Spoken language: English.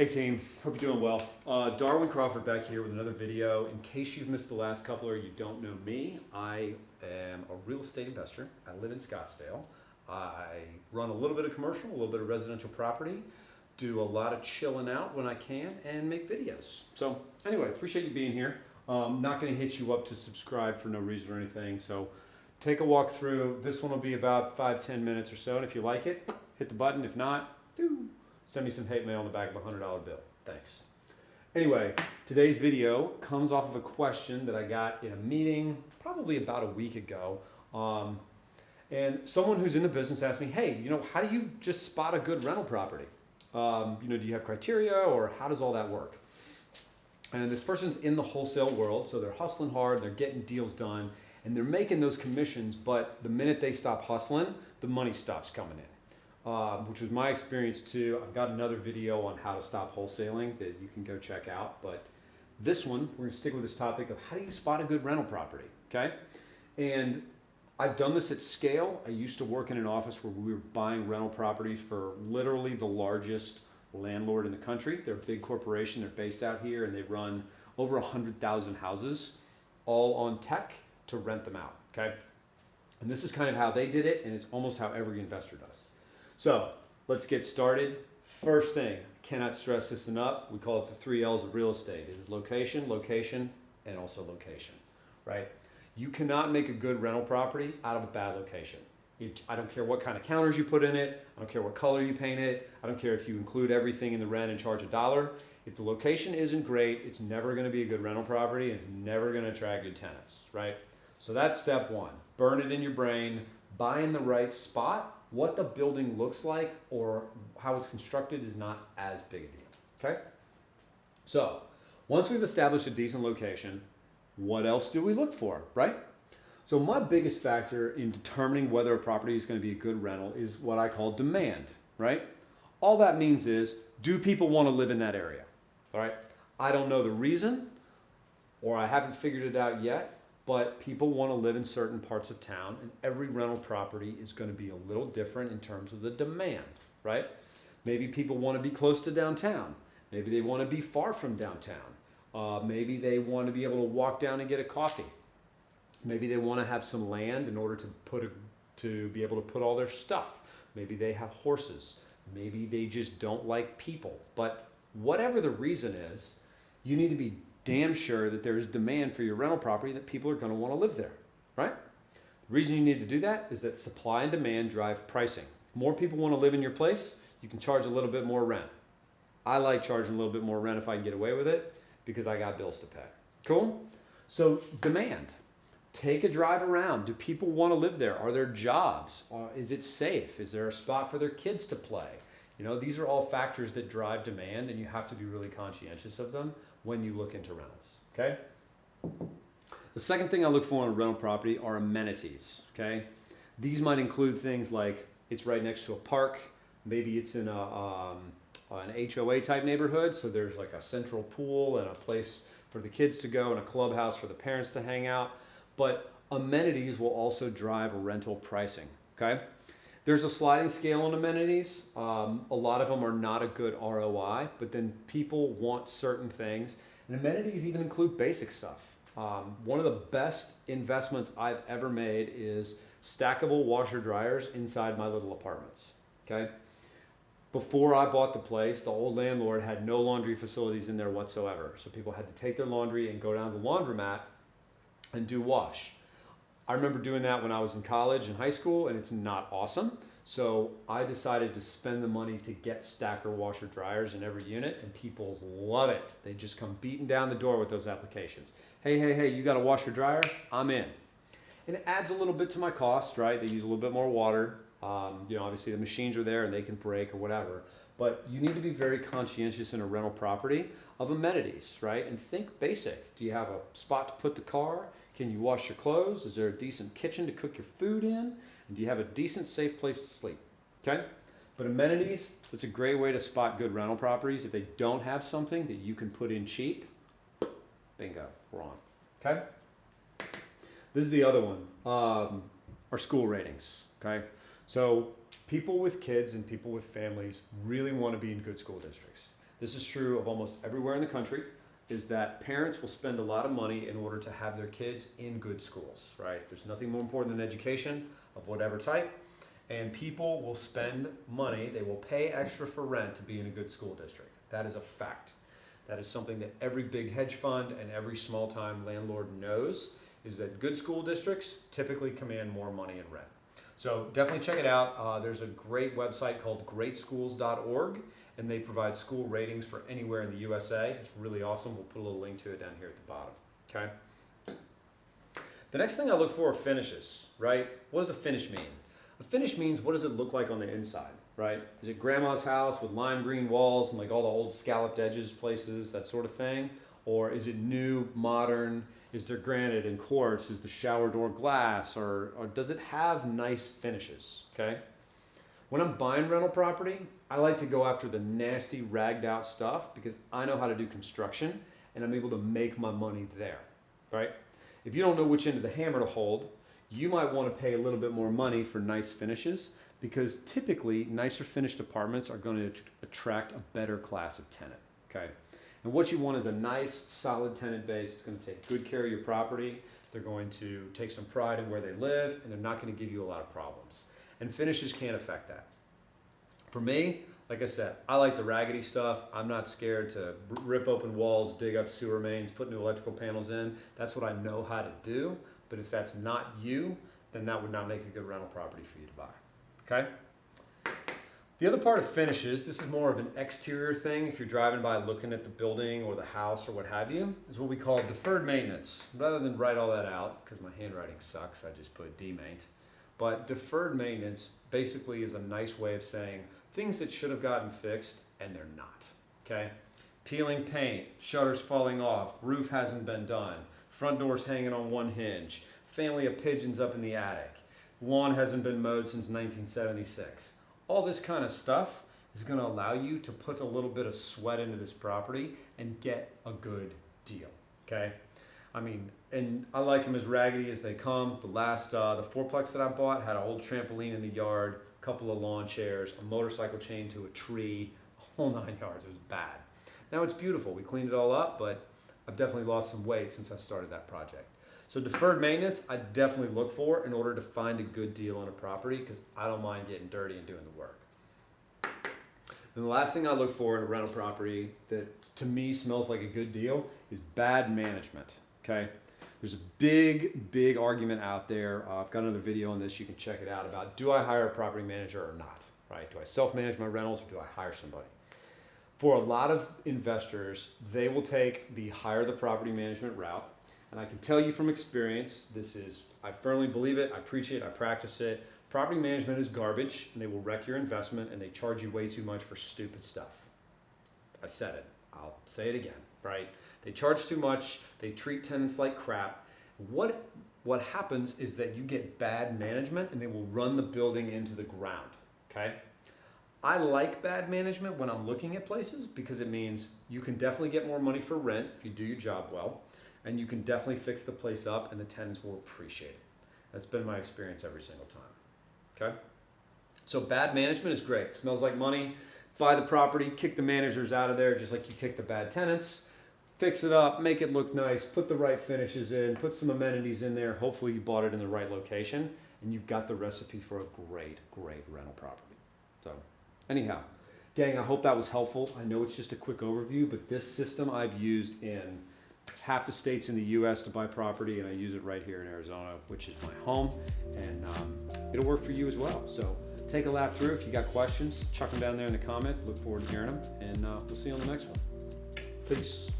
Hey team, hope you're doing well. Darwin Crawford back here with another video. In case you've missed the last couple or you don't know me, I am a real estate investor. I live in Scottsdale. I run a little bit of commercial, a little bit of residential property, do a lot of chilling out when I can, and make videos. So anyway, appreciate you being here. Not gonna hit you up to subscribe for no reason or anything. So take a walk through. This one will be about 5-10 minutes or so. And if you like it, hit the button. If not, send me some hate mail on the back of a $100 bill. Thanks. Anyway, today's video comes off of a question that I got in a meeting probably about a week ago. And someone who's in the business asked me, hey, how do you just spot a good rental property? Do you have criteria or how does all that work? And this person's in the wholesale world, so they're hustling hard, they're getting deals done, and they're making those commissions, but the minute they stop hustling, the money stops coming in. Which was my experience too. I've got another video on how to stop wholesaling that you can go check out. But this one, we're gonna stick with this topic of how do you spot a good rental property, okay? And I've done this at scale. I used to work in an office where we were buying rental properties for literally the largest landlord in the country. They're a big corporation, they're based out here, and they run over 100,000 houses, all on tech to rent them out, okay? And this is kind of how they did it, and it's almost how every investor does. So let's get started. First thing, cannot stress this enough. We call it the 3 L's of real estate. It is location, location, and also location, right? You cannot make a good rental property out of a bad location. I don't care what kind of counters you put in it. I don't care what color you paint it. I don't care if you include everything in the rent and charge $1. If the location isn't great, it's never gonna be a good rental property. It's never gonna attract good tenants, right? So that's step one. Burn it in your brain, buy in the right spot. What the building looks like or how it's constructed is not as big a deal, okay? So once we've established a decent location, what else do we look for, right? So my biggest factor in determining whether a property is going to be a good rental is what I call demand, right? All that means is, do people want to live in that area, all right? I don't know the reason, or I haven't figured it out yet, but people want to live in certain parts of town, and every rental property is going to be a little different in terms of the demand, right? Maybe people want to be close to downtown. Maybe they want to be far from downtown. Maybe they want to be able to walk down and get a coffee. Maybe they want to have some land in order to be able to put all their stuff. Maybe they have horses. Maybe they just don't like people. But whatever the reason is, you need to be damn sure that there is demand for your rental property, that people are going to want to live there, right? The reason you need to do that is that supply and demand drive pricing. If more people want to live in your place, you can charge a little bit more rent. I like charging a little bit more rent if I can get away with it because I got bills to pay. Cool? So demand. Take a drive around. Do people want to live there? Are there jobs? Is it safe? Is there a spot for their kids to play? These are all factors that drive demand, and you have to be really conscientious of them when you look into rentals, okay? The second thing I look for in a rental property are amenities, okay? These might include things like it's right next to a park, maybe it's in an HOA type neighborhood, so there's like a central pool and a place for the kids to go and a clubhouse for the parents to hang out, but amenities will also drive rental pricing, okay? There's a sliding scale on amenities. A lot of them are not a good ROI, but then people want certain things. And amenities even include basic stuff. One of the best investments I've ever made is stackable washer dryers inside my little apartments, okay? Before I bought the place, the old landlord had no laundry facilities in there whatsoever. So people had to take their laundry and go down to the laundromat and do wash. I remember doing that when I was in college and high school, and it's not awesome. So I decided to spend the money to get stacker washer dryers in every unit, and people love it. They just come beating down the door with those applications. Hey, you got a washer dryer? I'm in. And it adds a little bit to my cost, right? They use a little bit more water. Obviously the machines are there and they can break or whatever. But you need to be very conscientious in a rental property of amenities, right? And think basic. Do you have a spot to put the car? Can you wash your clothes? Is there a decent kitchen to cook your food in? And do you have a decent, safe place to sleep? Okay? But amenities, it's a great way to spot good rental properties. If they don't have something that you can put in cheap, bingo, we're on. Okay? This is the other one, our school ratings, okay? So people with kids and people with families really want to be in good school districts. this is true of almost everywhere in the country, is that parents will spend a lot of money in order to have their kids in good schools, right? There's nothing more important than education of whatever type. And people will spend money, they will pay extra for rent to be in a good school district. That is a fact. That is something that every big hedge fund and every small-time landlord knows, is that good school districts typically command more money in rent. So definitely check it out. There's a great website called greatschools.org, and they provide school ratings for anywhere in the USA. It's really awesome. We'll put a little link to it down here at the bottom, okay? The next thing I look for are finishes, right? What does a finish mean? A finish means, what does it look like on the inside, right? Is it grandma's house with lime green walls and like all the old scalloped edges places, that sort of thing? Or is it new, modern? Is there granite and quartz? Is the shower door glass? Or does it have nice finishes, okay? When I'm buying rental property, I like to go after the nasty, ragged out stuff because I know how to do construction and I'm able to make my money there, right? If you don't know which end of the hammer to hold, you might want to pay a little bit more money for nice finishes because typically nicer finished apartments are going to attract a better class of tenant, okay? And what you want is a nice, solid tenant base that's going to take good care of your property. They're going to take some pride in where they live, and they're not going to give you a lot of problems. And finishes can't affect that. For me, like I said, I like the raggedy stuff. I'm not scared to rip open walls, dig up sewer mains, put new electrical panels in. That's what I know how to do. But if that's not you, then that would not make a good rental property for you to buy, okay? The other part of finishes, this is more of an exterior thing if you're driving by looking at the building or the house or what have you, is what we call deferred maintenance. Rather than write all that out, because my handwriting sucks, I just put demaint. But deferred maintenance basically is a nice way of saying things that should have gotten fixed and they're not, okay? Peeling paint, shutters falling off, roof hasn't been done, front door's hanging on one hinge, family of pigeons up in the attic, lawn hasn't been mowed since 1976. All this kind of stuff is going to allow you to put a little bit of sweat into this property and get a good deal, okay? I mean, and I like them as raggedy as they come. The fourplex that I bought had an old trampoline in the yard, a couple of lawn chairs, a motorcycle chain to a tree, a whole 9 yards. It was bad. Now it's beautiful. We cleaned it all up, but I've definitely lost some weight since I started that project. So deferred maintenance, I definitely look for in order to find a good deal on a property because I don't mind getting dirty and doing the work. And the last thing I look for in a rental property that to me smells like a good deal is bad management, okay? There's a big argument out there. I've got another video on this, you can check it out, about do I hire a property manager or not, right? Do I self-manage my rentals or do I hire somebody? For a lot of investors, they will take the hire the property management route. And I can tell you from experience, I firmly believe it, I preach it, I practice it. Property management is garbage and they will wreck your investment and they charge you way too much for stupid stuff. I said it, I'll say it again, right? They charge too much, they treat tenants like crap. What happens is that you get bad management and they will run the building into the ground, okay? I like bad management when I'm looking at places because it means you can definitely get more money for rent if you do your job well. And you can definitely fix the place up and the tenants will appreciate it. That's been my experience every single time, okay? So bad management is great. It smells like money. Buy the property, kick the managers out of there just like you kick the bad tenants. Fix it up, make it look nice, put the right finishes in, put some amenities in there. Hopefully you bought it in the right location and you've got the recipe for a great rental property. So anyhow, gang, I hope that was helpful. I know it's just a quick overview, but this system I've used in half the states in the US to buy property, and I use it right here in Arizona, which is my home, and it'll work for you as well. So take a lap through. If you got questions, chuck them down there in the comments. Look forward to hearing them, and we'll see you on the next one. Peace.